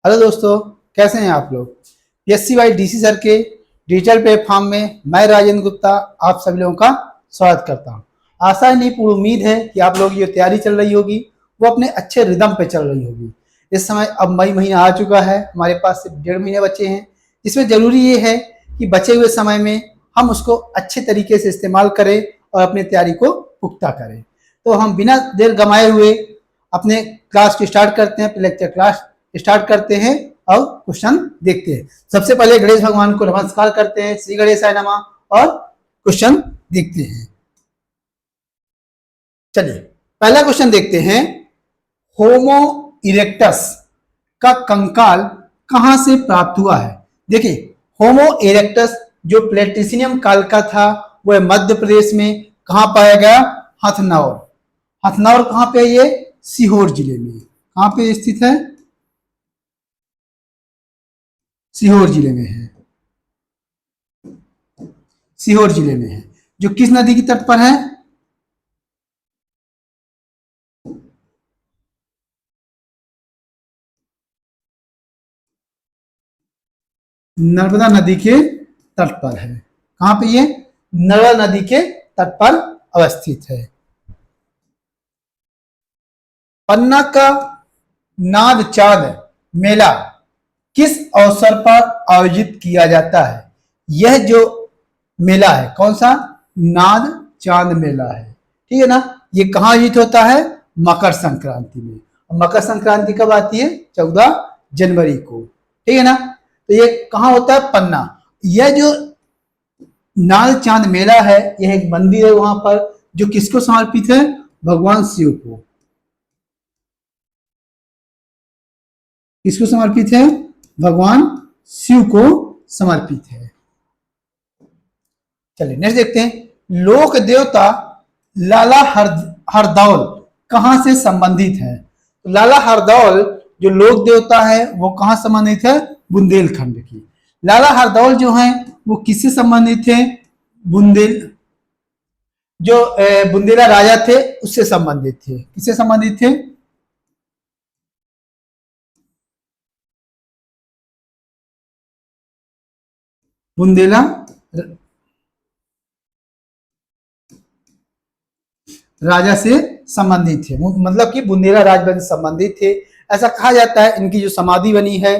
Hello दोस्तों, कैसे हैं आप लोग। PSCY DC सर के डिजिटल प्लेटफॉर्म में मैं राजेंद्र गुप्ता आप सभी लोगों का स्वागत करता हूं। आशा नहीं पूरी उम्मीद है कि आप लोग ये तैयारी चल रही होगी वो अपने अच्छे रिदम पे चल रही होगी। इस समय अब मई महीना आ चुका है, हमारे पास सिर्फ 1.5 महीने बचे हैं। इसमें ज़रूरी ये है कि बचे हुए समय में हम उसको अच्छे तरीके से इस्तेमाल करें और अपनी तैयारी को पुख्ता करें। तो हम बिना देर गंवाए हुए अपने क्लास को स्टार्ट करते हैं, लेक्चर क्लास स्टार्ट करते हैं और क्वेश्चन देखते हैं। सबसे पहले गणेश भगवान को नमस्कार करते हैं, श्री गणेशाय नमः, और क्वेश्चन देखते हैं। चलिए पहला क्वेश्चन देखते हैं। होमो इरेक्टस का कंकाल कहां से प्राप्त हुआ है। देखिए, होमो इरेक्टस जो प्लेटिसिनियम काल का था वह मध्य प्रदेश में कहां पाया गया, हथनौर। हथनौर कहां पे है, ये सीहोर जिले में। कहां पे स्थित है, सीहोर जिले में है। सीहोर जिले में है, जो किस नदी की तट पर है, नर्मदा नदी के तट पर है। कहां पे ये, नर्मदा नदी के तट पर अवस्थित है। पन्ना का नाद चांद मेला किस अवसर पर आयोजित किया जाता है। यह जो मेला है कौन सा, नाद चांद मेला है, ठीक है ना। ये कहां आयोजित होता है, मकर संक्रांति में। मकर संक्रांति कब आती है, 14 जनवरी को, ठीक है ना। तो ये कहां होता है, पन्ना। यह जो नाद चांद मेला है, यह एक मंदिर है वहां पर, जो किसको समर्पित है, भगवान शिव को। किसको समर्पित है, भगवान शिव को समर्पित है। चलिए नेक्स्ट देखते हैं। लोक देवता लाला हरदौल कहां से संबंधित है। तो लाला हरदौल जो लोक देवता है वो कहां संबंधित है, बुंदेलखंड की। लाला हरदौल जो है वो किससे संबंधित है, बुंदेल जो बुंदेला राजा थे उससे संबंधित थे। किससे संबंधित थे, बुंदेला राजा से संबंधित थे, मतलब कि बुंदेला राजवंश से संबंधित थे। ऐसा कहा जाता है। इनकी जो समाधि बनी है,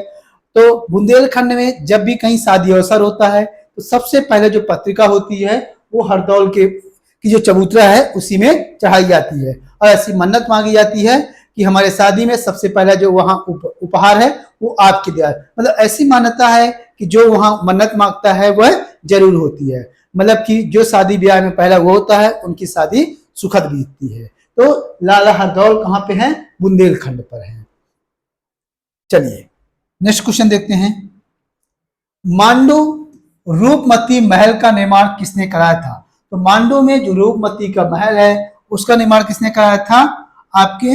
तो बुंदेलखंड में जब भी कहीं शादी अवसर होता है तो सबसे पहले जो पत्रिका होती है वो हरदौल के की जो चबूतरा है उसी में चढ़ाई जाती है, और ऐसी मन्नत मांगी जाती है कि हमारे शादी में सबसे पहला जो वहां उपहार है वो आपके दिया। मतलब ऐसी मान्यता है कि जो वहां मन्नत मांगता है वह जरूर होती है। मतलब कि जो शादी ब्याह में पहला वो होता है उनकी शादी सुखद बीतती है। तो लाला हरदौल कहां पे है, बुंदेलखंड पर है। चलिए नेक्स्ट क्वेश्चन देखते हैं। मांडू रूपमती महल का निर्माण किसने कराया था। तो मांडू में जो रूपमती का महल है उसका निर्माण किसने कराया था, आपके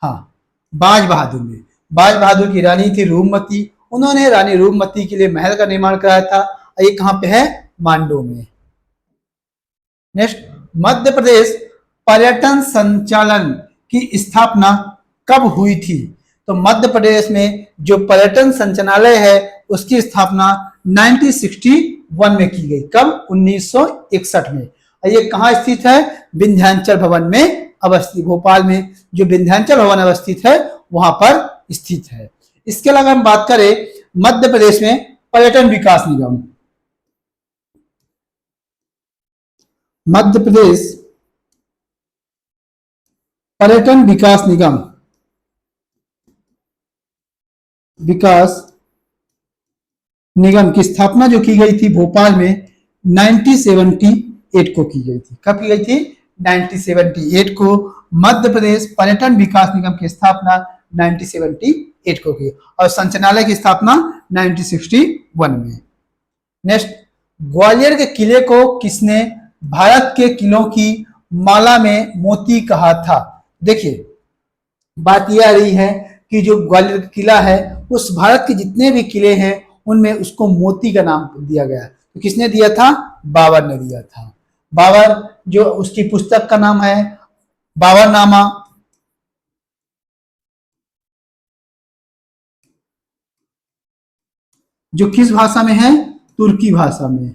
हाँ, बाज बहादुर ने। बाज बहादुर की रानी थी रूपमती, उन्होंने रानी रूपमती के लिए महल का निर्माण कराया था। ये कहां पे है, मांडू में। नेक्स्ट, मध्य प्रदेश पर्यटन संचालन की स्थापना कब हुई थी। तो मध्य प्रदेश में जो पर्यटन संचालनालय है उसकी स्थापना 1961 में की गई। कब, 1961 में। और ये कहाँ स्थित है, विंध्याचल भवन में अवस्थित, भोपाल में जो विंध्याचल भवन अवस्थित है वहां पर स्थित है। इसके अलावा हम बात करें मध्य प्रदेश में पर्यटन विकास निगम, मध्य प्रदेश पर्यटन विकास निगम की स्थापना जो की गई थी भोपाल में 1978 को की गई थी। कब की गई थी, 1978 को। मध्य प्रदेश पर्यटन विकास निगम की स्थापना 1978 को की, और संचालनालय की स्थापना 1961 में। नेक्स्ट, ग्वालियर के किले को किसने भारत के किलों की माला में मोती कहा था। देखिए बात यह आ रही है कि जो ग्वालियर का किला है उस भारत के जितने भी किले हैं उनमें उसको मोती का नाम दिया गया। तो किसने दिया था, बाबर ने दिया था। बाबर जो उसकी पुस्तक का नाम है बाबरनामा, जो किस भाषा में है? तुर्की भाषा में।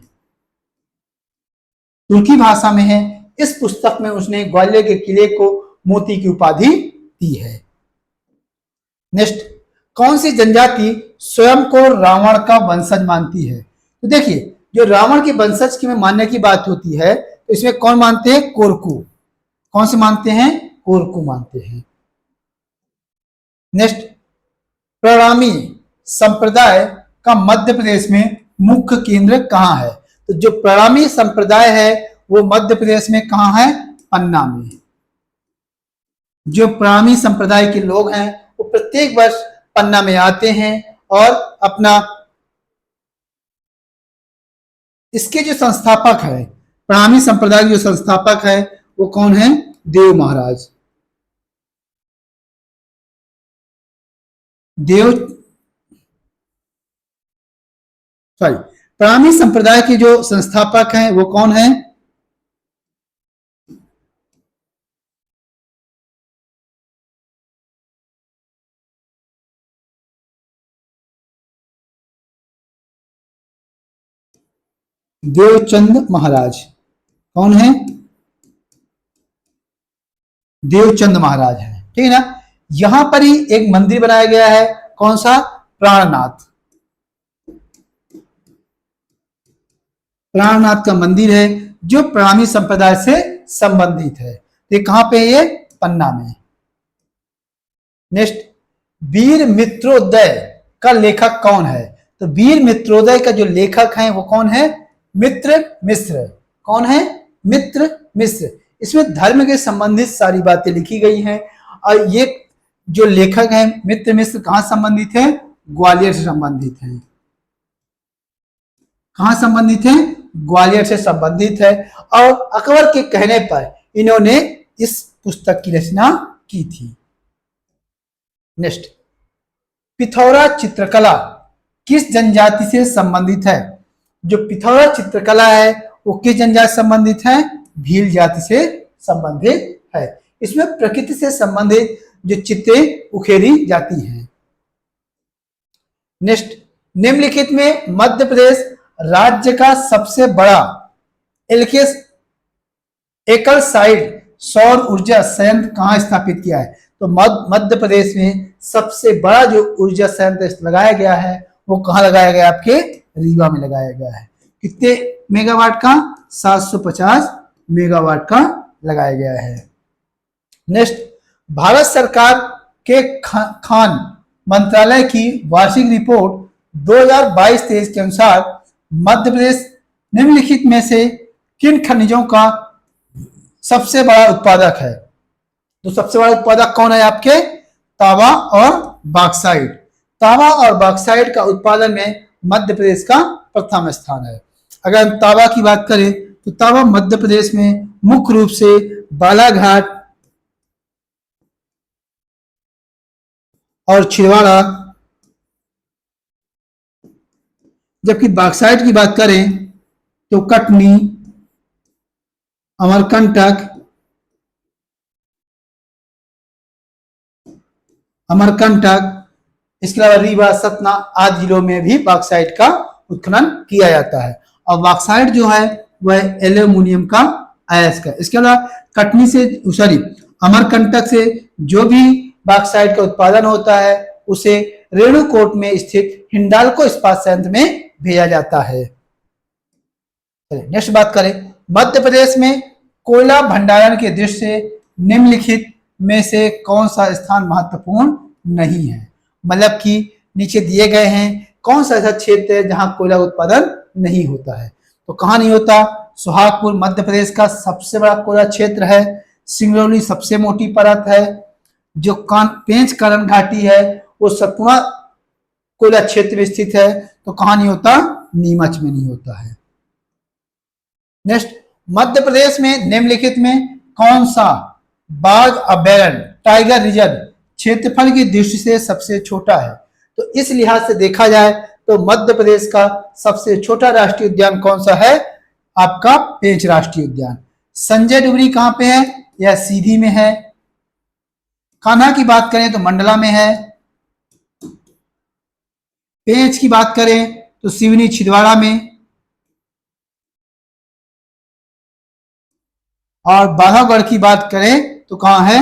तुर्की भाषा में है। इस पुस्तक में उसने ग्वालियर के किले को मोती की उपाधि दी है। नेक्स्ट, कौन सी जनजाति स्वयं को रावण का वंशज मानती है? तो देखिए, जो रावण के वंशज की में मानने की बात होती है तो इसमें कौन मानते हैं? कोरकू। कौन से मानते हैं? कोरकू मानते हैं। नेक्स्ट, प्रणामी संप्रदाय का मध्य प्रदेश में मुख्य केंद्र कहाँ है? तो जो प्रणामी संप्रदाय है वो मध्य प्रदेश में कहाँ है? पन्ना में। जो प्रणामी संप्रदाय के लोग हैं वो प्रत्येक वर्ष पन्ना में आते हैं और अपना, इसके जो संस्थापक है, प्रणामी संप्रदाय के जो संस्थापक है वो कौन है? देव महाराज। प्रणामी संप्रदाय के जो संस्थापक हैं वो कौन है? देवचंद महाराज। कौन है? देवचंद महाराज है। ठीक है ना। यहां पर ही एक मंदिर बनाया गया है। कौन सा? प्राणनाथ। प्राणनाथ का मंदिर है जो प्रणामी संप्रदाय से संबंधित है। ये कहां पे है? ये पन्ना में। नेक्स्ट, वीर मित्रोदय का लेखक कौन है? तो वीर मित्रोदय का जो लेखक है वो कौन है? मित्र मिश्र। कौन है? मित्र मिश्र। इसमें धर्म के संबंधित सारी बातें लिखी गई हैं और ये जो लेखक हैं मित्र मिश्र कहां संबंधित है? ग्वालियर से संबंधित है। कहां संबंधित है? ग्वालियर से संबंधित है। और अकबर के कहने पर इन्होंने इस पुस्तक की रचना की थी। नेक्स्ट, पिथौरा चित्रकला किस जनजाति से संबंधित है? जो पिथौरा चित्रकला है वो किस जनजाति से संबंधित है? भील जाति से संबंधित है। इसमें प्रकृति से संबंधित जो चित्रें उखेरी जाती हैं। नेक्स्ट, निम्नलिखित में मध्य प्रदेश राज्य का सबसे बड़ा एलकेस एकल साइड सौर ऊर्जा संयंत्र कहां स्थापित किया है? तो मध्य प्रदेश में सबसे बड़ा जो ऊर्जा संयंत्र लगाया गया है वो कहां लगाया गया? आपके रीवा में लगाया गया है। कितने मेगावाट का? 750 मेगावाट का लगाया गया है। नेक्स्ट, भारत सरकार के खान मंत्रालय की वार्षिक रिपोर्ट 2022-23 के अनुसार मध्य प्रदेश निम्नलिखित में से किन खनिजों का सबसे बड़ा उत्पादक है? तो सबसे बड़ा उत्पादक कौन है आपके? तांबा और बॉक्साइट। तांबा और बॉक्साइट का उत्पादन में मध्य प्रदेश का प्रथम स्थान है। अगर हम तांबा की बात करें तो तांबा मध्य प्रदेश में मुख्य रूप से बालाघाट और छिंदवाड़ा, जबकि बॉक्साइट की बात करें तो कटनी, अमरकंटक, इसके अलावा रीवा, सतना आदि जिलों में भी बॉक्साइट का उत्खनन किया जाता है। और बॉक्साइट जो है वह एल्यूमिनियम का अयस्क है। इसके अलावा कटनी से अमरकंटक से जो भी बॉक्साइट का उत्पादन होता है उसे रेणुकूट में स्थित हिंडाल्को इस्पात संयंत्र में भेजा जाता है। नेक्स्ट बात करें, मध्य प्रदेश में कोयला भंडारण के दृष्टि से निम्नलिखित में से कौन सा स्थान महत्वपूर्ण नहीं है? मतलब कि नीचे दिए गए हैं कौन सा ऐसा क्षेत्र है जहां कोयला उत्पादन नहीं होता है? तो कहां नहीं होता? सुहागपुर मध्य प्रदेश का सबसे बड़ा कोयला क्षेत्र है। सिंगरौली सबसे मोटी परत है। जो पेंच कारण घाटी है वो सतपुड़ा कोयला क्षेत्र में स्थित है। तो कहां नहीं होता? नीमच में नहीं होता है। नेक्स्ट, मध्य प्रदेश में निम्नलिखित में कौन सा बाघ अभयारण्य टाइगर रिजर्व क्षेत्रफल की दृष्टि से सबसे छोटा है? तो इस लिहाज से देखा जाए तो मध्य प्रदेश का सबसे छोटा राष्ट्रीय उद्यान कौन सा है? आपका पेंच राष्ट्रीय उद्यान। संजय डुगरी कहां पे है? यह सीधी में है। कान्हा की बात करें तो मंडला में है। पेंच की बात करें तो सिवनी छिंदवाड़ा में, और बाघागढ़ की बात करें तो कहां है,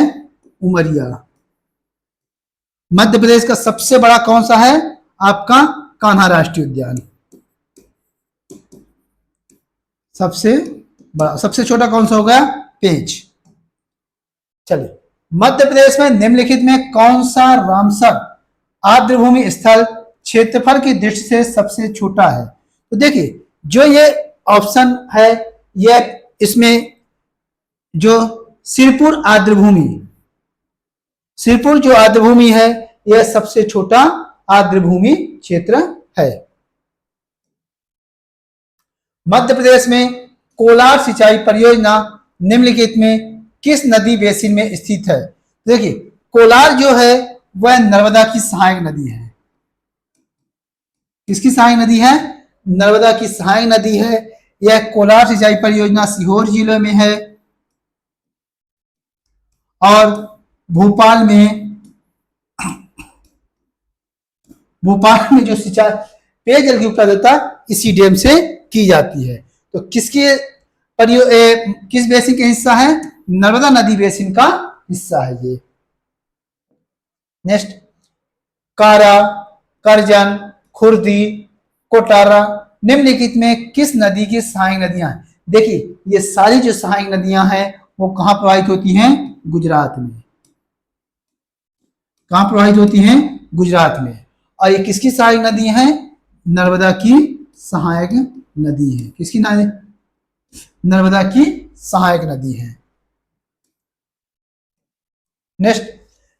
उमरिया। मध्य प्रदेश का सबसे बड़ा कौन सा है, आपका कान्हा राष्ट्रीय उद्यान। सबसे बड़ा, सबसे छोटा कौन सा होगा, पेंच। चलिए, मध्य प्रदेश में निम्नलिखित में कौन सा रामसर आर्द्रभूमि स्थल क्षेत्रफल की दृष्टि से सबसे छोटा है। तो देखिए, जो ये ऑप्शन है, यह इसमें जो सिरपुर आर्द्रभूमि, सिरपुर जो आर्द्रभूमि है, यह सबसे छोटा आर्द्रभूमि क्षेत्र है। मध्य प्रदेश में कोलार सिंचाई परियोजना निम्नलिखित में किस नदी बेसिन में स्थित है। देखिए, कोलार जो है वह नर्मदा की सहायक नदी है। किसकी सहायक नदी है, नर्मदा की सहायक नदी है। यह कोलार सिंचाई परियोजना सीहोर जिले में है, और भोपाल में जो सिंचाई पेयजल की उपलब्धता इसी डैम से की जाती है। तो किस बेसिन का हिस्सा है, नर्मदा नदी बेसिन का हिस्सा है ये। नेक्स्ट, कारा, करजन, खुर्दी, कोटारा निम्नलिखित में किस नदी की सहायक नदियां हैं। देखिए, ये सारी जो सहायक नदियां हैं वो कहां प्रवाहित होती हैं, गुजरात में। कहां प्रवाहित होती हैं, गुजरात में। और ये किसकी सहायक नदी है, नर्मदा की सहायक नदी है। किसकी नदी, नर्मदा की सहायक नदी है। नेक्स्ट,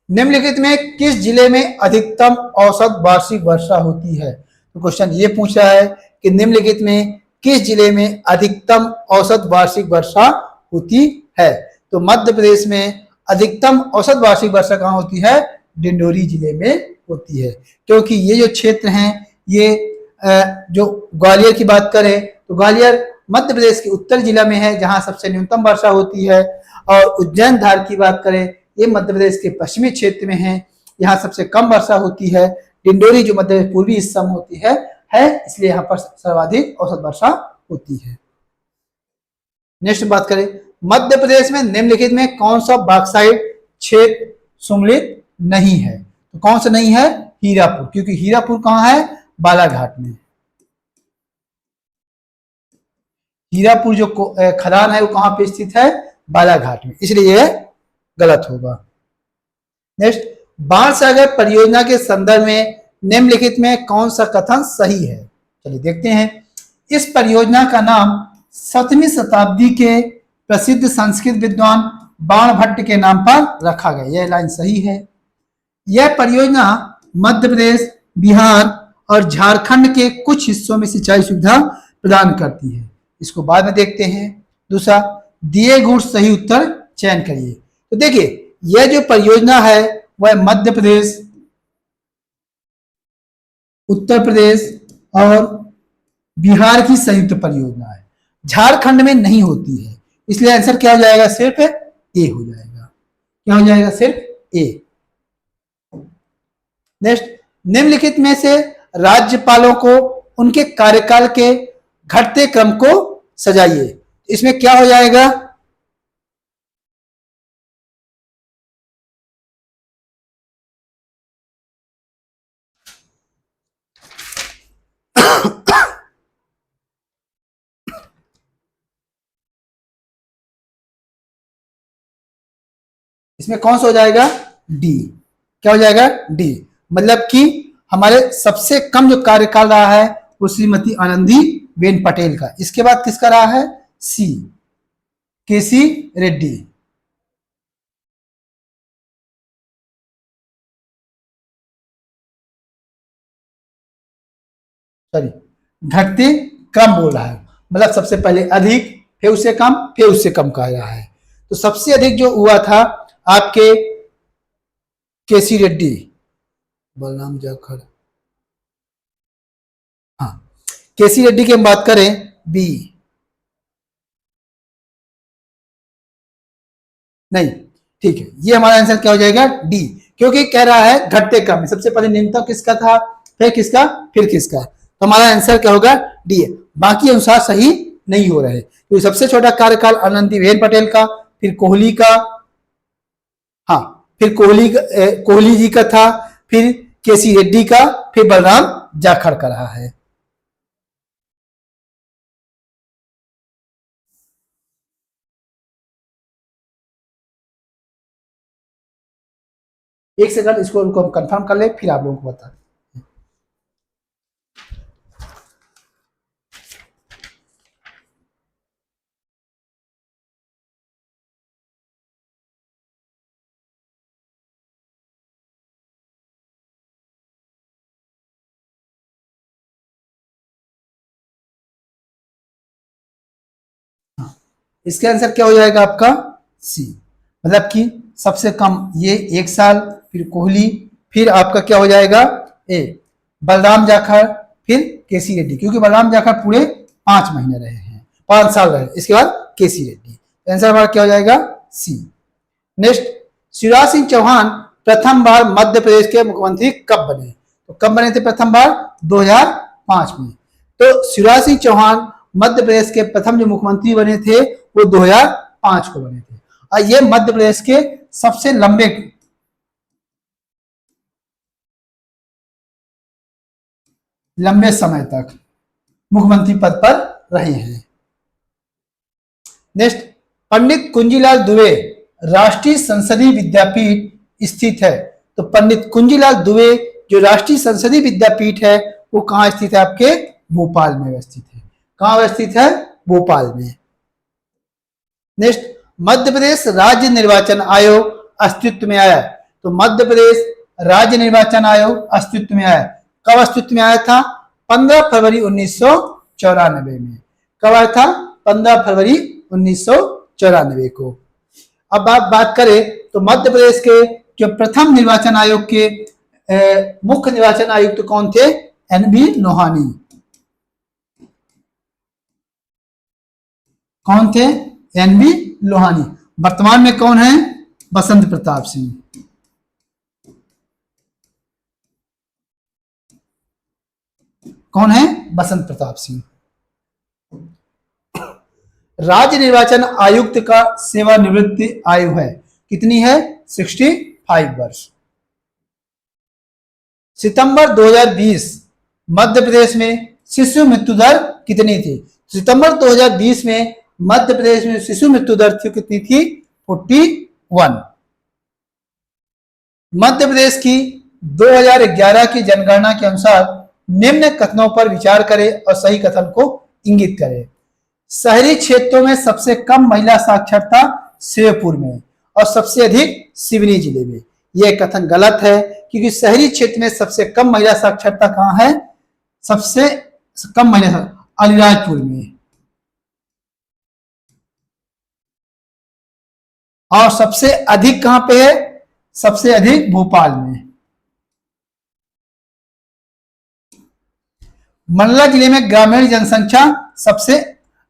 निम्नलिखित में किस जिले में अधिकतम औसत वार्षिक वर्षा होती है। तो क्वेश्चन ये पूछ रहा है कि निम्नलिखित में किस जिले में अधिकतम औसत वार्षिक वर्षा होती है। तो मध्य प्रदेश में अधिकतम औसत वार्षिक वर्षा कहां होती है, डिंडोरी जिले में होती है। क्योंकि ये जो क्षेत्र हैं, ये जो ग्वालियर की बात करें तो ग्वालियर मध्य प्रदेश के उत्तर जिला में है, जहां सबसे न्यूनतम वर्षा होती है। और उज्जैन धार की बात करें, ये मध्य प्रदेश के पश्चिमी क्षेत्र में है, यहाँ सबसे कम वर्षा होती है। डिंडोरी जो मध्य पूर्वी हिस्सा में होती है, इसलिए यहाँ पर सर्वाधिक औसत वर्षा होती है। नेक्स्ट बात करें, मध्य प्रदेश में निम्नलिखित में कौन सा बॉक्साइट क्षेत्र सम्मिलित नहीं है। तो कौन सा नहीं है, हीरापुर। क्योंकि हीरापुर कहां है, बालाघाट में। हीरापुर जो खदान है वो कहां पे स्थित है, बालाघाट में, इसलिए यह गलत होगा। नेक्स्ट, बाणसागर परियोजना के संदर्भ में निम्नलिखित में कौन सा कथन सही है। चलिए देखते हैं। इस परियोजना का नाम 7वीं शताब्दी के प्रसिद्ध संस्कृत विद्वान बाणभट्ट के नाम पर रखा गया। यह लाइन सही है। यह परियोजना मध्य प्रदेश, बिहार और झारखंड के कुछ हिस्सों में सिंचाई सुविधा प्रदान करती है। इसको बाद में देखते हैं। दूसरा, दिए गुण सही उत्तर चयन करिए। तो देखिए, यह जो परियोजना है वह मध्य प्रदेश, उत्तर प्रदेश और बिहार की संयुक्त परियोजना है। झारखंड में नहीं होती है, इसलिए आंसर क्या हो जाएगा, सिर्फ ए हो जाएगा। क्या हो जाएगा, सिर्फ ए। नेक्स्ट, निम्नलिखित में से राज्यपालों को उनके कार्यकाल के घटते क्रम को सजाइए। इसमें क्या हो जाएगा, इसमें कौन सा हो जाएगा, डी। क्या हो जाएगा, डी। मतलब कि हमारे सबसे कम जो कार्यकाल रहा है वो श्रीमती आनंदी बेन पटेल का। इसके बाद किसका रहा है, सी, केसी रेड्डी। सॉरी, घटते क्रम बोल रहा है, मतलब सबसे पहले अधिक, फिर उससे कम, फिर उससे कम कहा रहा है। तो सबसे अधिक जो हुआ था आपके केसी रेड्डी, बलराम जाखड़, हाँ, केसी रेड्डी की हम बात करें, बी, नहीं, ठीक है, ये हमारा आंसर क्या हो जाएगा, डी। क्योंकि कह रहा है घटते क्रम में, सबसे पहले न्यूनतम किसका था, फिर किसका, फिर किसका। तो हमारा आंसर क्या होगा, डी है। बाकी अनुसार सही नहीं हो रहे, तो सबसे छोटा कार्यकाल आनंदीबेन पटेल का, फिर कोहली का, हाँ फिर कोहली जी का था, फिर केसी रेड्डी का, फिर बलराम जाखड़ का रहा है। एक सेकंड, इसको उनको हम कंफर्म कर ले, फिर आप लोगों को बता। इसका आंसर क्या हो जाएगा आपका, सी। मतलब कि सबसे कम ये 1 साल, फिर कोहली, फिर आपका क्या हो जाएगा, ए बलराम जाखड़, फिर केसी रेड्डी, क्योंकि बलराम जाखड़ पूरे 5 महीने रहे हैं, 5 साल रहे, इसके बाद केसी रेड्डी। आंसर हमारा क्या हो जाएगा, सी। नेक्स्ट, शिवराज सिंह चौहान प्रथम बार मध्य प्रदेश के मुख्यमंत्री कब बने? तो कब बने थे प्रथम बार, 2005 में। तो शिवराज सिंह चौहान मध्य प्रदेश के प्रथम जो मुख्यमंत्री बने थे वो 2005 को बने थे, और ये मध्य प्रदेश के सबसे लंबे समय तक मुख्यमंत्री पद पर रहे हैं। नेक्स्ट, पंडित कुंजीलाल दुबे राष्ट्रीय संसदीय विद्यापीठ स्थित है। तो पंडित कुंजीलाल दुबे जो राष्ट्रीय संसदीय विद्यापीठ है वो कहाँ स्थित है, आपके भोपाल में अवस्थित है। कहाँ अवस्थित है, भोपाल में। नेक्स्ट, मध्य प्रदेश राज्य निर्वाचन आयोग अस्तित्व में आया। तो मध्य प्रदेश राज्य निर्वाचन आयोग अस्तित्व में आया, कब अस्तित्व में आया था, 15 फरवरी 1994 में। कब आया था, 15 फरवरी 1994 को। अब आप बात करें तो मध्य प्रदेश के जो प्रथम निर्वाचन आयोग के मुख्य निर्वाचन आयुक्त कौन थे, एन.बी. लोहानी। कौन थे, एन.बी. लोहानी। वर्तमान में कौन है, बसंत प्रताप सिंह। कौन है, बसंत प्रताप सिंह। राज्य निर्वाचन आयुक्त का सेवानिवृत्ति आयु है कितनी है, 65 वर्ष। सितंबर 2020 मध्य प्रदेश में शिशु मृत्यु दर कितनी थी? सितंबर 2020 में मध्य प्रदेश में शिशु मृत्यु दर कितनी थी, 41। मध्य प्रदेश की 2011 की जनगणना के अनुसार निम्न कथनों पर विचार करें और सही कथन को इंगित करें। शहरी क्षेत्रों में सबसे कम महिला साक्षरता शिवपुर में और सबसे अधिक सिवनी जिले में। यह कथन गलत है, क्योंकि शहरी क्षेत्र में सबसे कम महिला साक्षरता कहाँ है, सबसे कम महिला अलीराजपुर में, और सबसे अधिक कहां पे है, सबसे अधिक भोपाल में। मंडला जिले में ग्रामीण जनसंख्या सबसे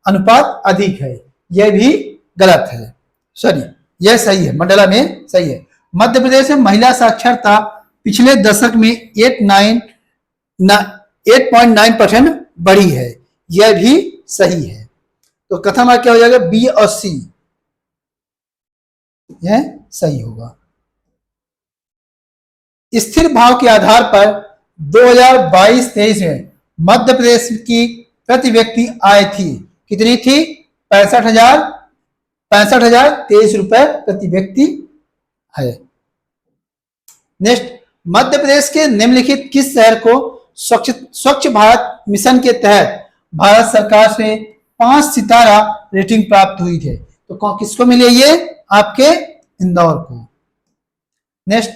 अनुपात अधिक है, यह भी गलत है, सॉरी यह सही है, मंडला में सही है। मध्य प्रदेश में महिला साक्षरता पिछले दशक में 8.9% बढ़ी है, यह भी सही है। तो कथन क्या हो जाएगा, बी और सी, यह सही होगा। स्थिर भाव के आधार पर 2022-23 में मध्य प्रदेश की प्रति व्यक्ति आय थी कितनी थी, 65,023 रुपए प्रति व्यक्ति है। नेक्स्ट, मध्य प्रदेश के निम्नलिखित किस शहर को स्वच्छ भारत मिशन के तहत भारत सरकार से 5 सितारा रेटिंग प्राप्त हुई है? तो किसको मिले ये, आपके इंदौर को। नेक्स्ट,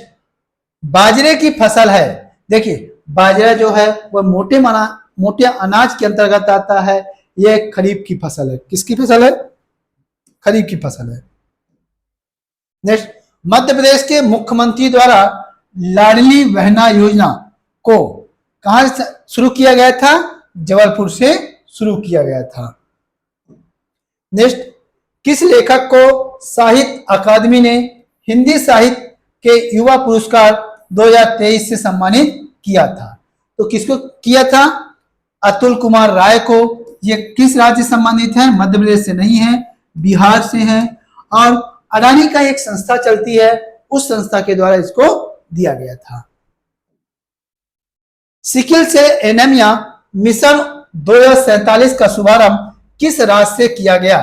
बाजरे की फसल है, देखिए बाजरा जो है वह मोटे अनाज के अंतर्गत आता है, यह खरीफ की फसल है। किसकी फसल है, खरीफ की फसल है। नेक्स्ट, मध्य प्रदेश के मुख्यमंत्री द्वारा लाडली बहना योजना को कहां से शुरू किया गया था, जबलपुर से शुरू किया गया था। नेक्स्ट, किस लेखक को साहित्य अकादमी ने हिंदी साहित्य के युवा पुरस्कार 2023 से सम्मानित किया था? तो किसको किया था, अतुल कुमार राय को, ये किस राज्य से संबंधित है? मध्य प्रदेश से नहीं है, बिहार से है। और अडानी का एक संस्था चलती है, उस संस्था के द्वारा इसको दिया गया था। सिकल सेल एनीमिया मिशन 2047 का शुभारंभ किस राज्य से किया गया?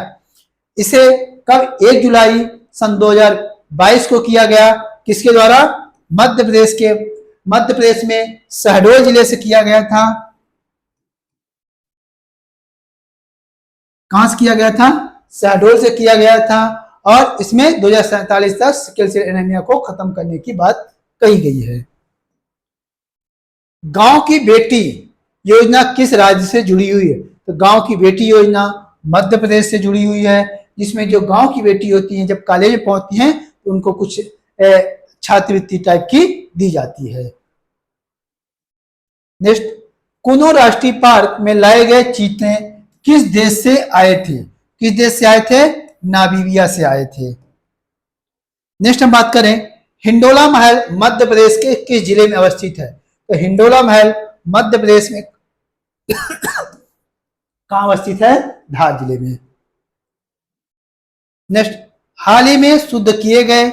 इसे कब 1 जुलाई सन 2022 को किया गया? किसके द्वारा? मध्य प्रदेश में शहडोल जिले से किया गया था। कहां से किया गया था? शहडोल से किया गया था। और इसमें 2047 तक सिकल सेल एनीमिया को खत्म करने की बात कही गई है। गांव की बेटी योजना किस राज्य से जुड़ी हुई है? तो गांव की बेटी योजना मध्य प्रदेश से जुड़ी हुई है, जिसमें जो गांव की बेटी होती हैं जब कॉलेज में पहुंचती हैं तो उनको कुछ छात्रवृत्ति टाइप की दी जाती है। नेक्स्ट, कुनो राष्ट्रीय पार्क में लाए गए चीते किस देश से आए थे? किस देश से आए थे? नामीबिया से आए थे। नेक्स्ट हम बात करें, हिंडोला महल मध्य प्रदेश के किस जिले में अवस्थित है? तो हिंडोला महल मध्य प्रदेश में कहां अवस्थित है? धार जिले में। नेक्स्ट, हाल ही में शुद्ध किए गए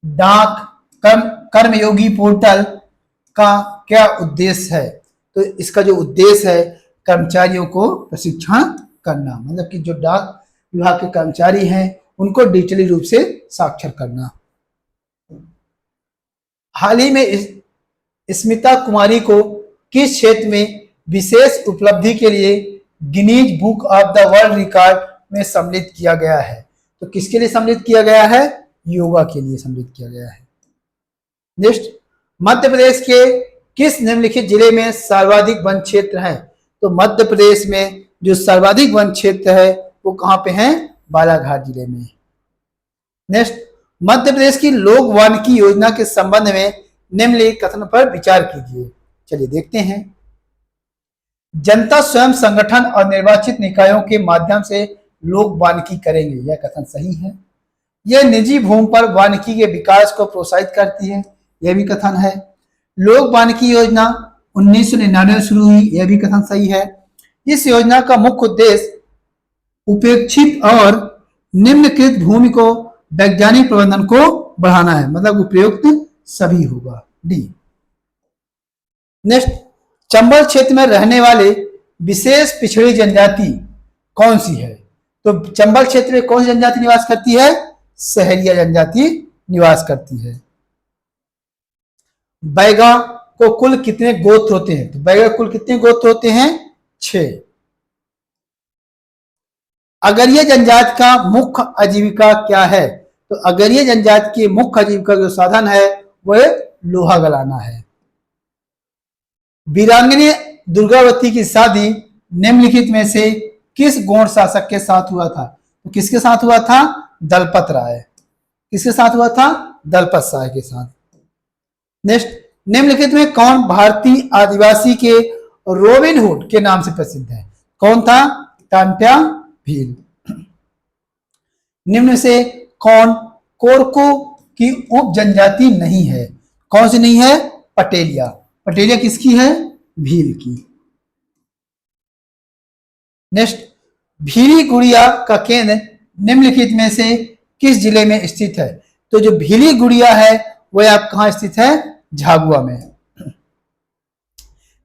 डाक कर्मयोगी पोर्टल का क्या उद्देश्य है? तो इसका जो उद्देश्य है कर्मचारियों को प्रशिक्षण करना, मतलब कि जो डाक विभाग के कर्मचारी हैं उनको डिजिटली रूप से साक्षर करना। हाल ही में स्मिता कुमारी को किस क्षेत्र में विशेष उपलब्धि के लिए Guinness book of the world record में सम्मिलित किया गया है? तो किसके लिए सम्मिलित किया गया है? योगा के लिए सम्मिलित किया गया है। नेक्स्ट, मध्य प्रदेश के किस निम्नलिखित जिले में सर्वाधिक वन क्षेत्र है? तो मध्य प्रदेश में जो सर्वाधिक वन क्षेत्र है वो कहां पे है? बालाघाट जिले में। नेक्स्ट, मध्य प्रदेश की लोक वानिकी योजना के संबंध में निम्नलिखित कथन पर विचार कीजिए। चलिए देखते हैं। जनता स्वयं संगठन और निर्वाचित निकायों के माध्यम से लोक वानिकी करेंगे, यह कथन सही है। यह निजी भूमि पर वानिकी के विकास को प्रोत्साहित करती है, यह भी कथन है। लोक वानिकी योजना 1999 में शुरू हुई, यह भी कथन सही है। इस योजना का मुख्य उद्देश्य उपेक्षित और निम्नकृत भूमि को वैज्ञानिक प्रबंधन को बढ़ाना है, मतलब उपयुक्त सभी होगा, डी। नेक्स्ट, चंबल क्षेत्र में रहने वाले विशेष पिछड़ी जनजाति कौन सी है? तो चंबल क्षेत्र में कौन सी जनजाति निवास करती है? सहरिया जनजाति निवास करती है। बैगा को कुल कितने गोत्र होते हैं? तो बैगा कुल कितने गोत्र होते हैं? 6। अगरिया जनजाति का मुख्य आजीविका क्या है? तो अगरिया जनजाति की मुख्य आजीविका जो साधन है वह लोहा गलाना है। वीरांगनी दुर्गावती की शादी निम्नलिखित में से किस गौड़ शासक के साथ हुआ था? तो किसके साथ हुआ था? दलपत राय। किसके साथ हुआ था? दलपत राय के साथ। नेक्स्ट, निम्नलिखित में कौन भारतीय आदिवासी के रॉबिनहुड के नाम से प्रसिद्ध है? कौन था? टांट्या भील। निम्न से कौन कोरको की उप जनजाति नहीं है? कौन सी नहीं है? पटेलिया। पटेलिया किसकी है? भील की। नेक्स्ट, भीली गुड़िया का केंद्र निम्नलिखित में से किस जिले में स्थित है? तो जो भीली गुड़िया है वह आप कहां स्थित है? झाबुआ में।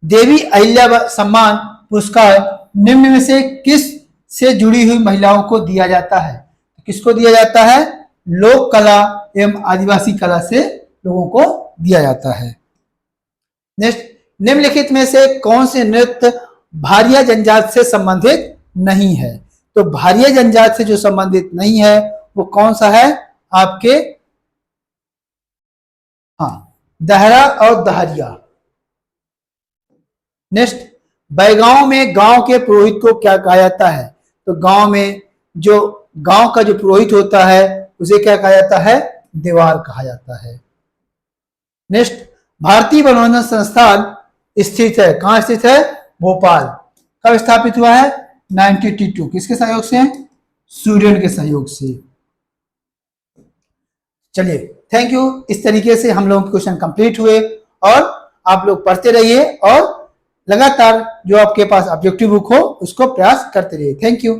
देवी अहिल्या सम्मान पुरस्कार निम्न में से किस से जुड़ी हुई महिलाओं को दिया जाता है? किसको दिया जाता है? लोक कला एवं आदिवासी कला से लोगों को दिया जाता है। नेक्स्ट, निम्नलिखित में से कौन से नृत्य भारिया जनजाति से संबंधित नहीं है? तो भारिया जनजाति से जो संबंधित नहीं है वो कौन सा है? आपके दहरा और दहरिया। नेक्स्ट, बैगांव में गांव के पुरोहित को क्या कहा जाता है? तो गांव में जो गांव का जो पुरोहित होता है उसे क्या कहा जाता है? देवार कहा जाता है। नेक्स्ट, भारतीय मनोरंजन संस्थान स्थित है, कहां स्थित है? भोपाल। कब स्थापित हुआ है? 1982। किसके सहयोग से? स्वीडन के सहयोग से। चलिए, थैंक यू। इस तरीके से हम लोगों के क्वेश्चन कंप्लीट हुए और आप लोग पढ़ते रहिए और लगातार जो आपके पास ऑब्जेक्टिव बुक हो उसको प्रयास करते रहिए। Thank you.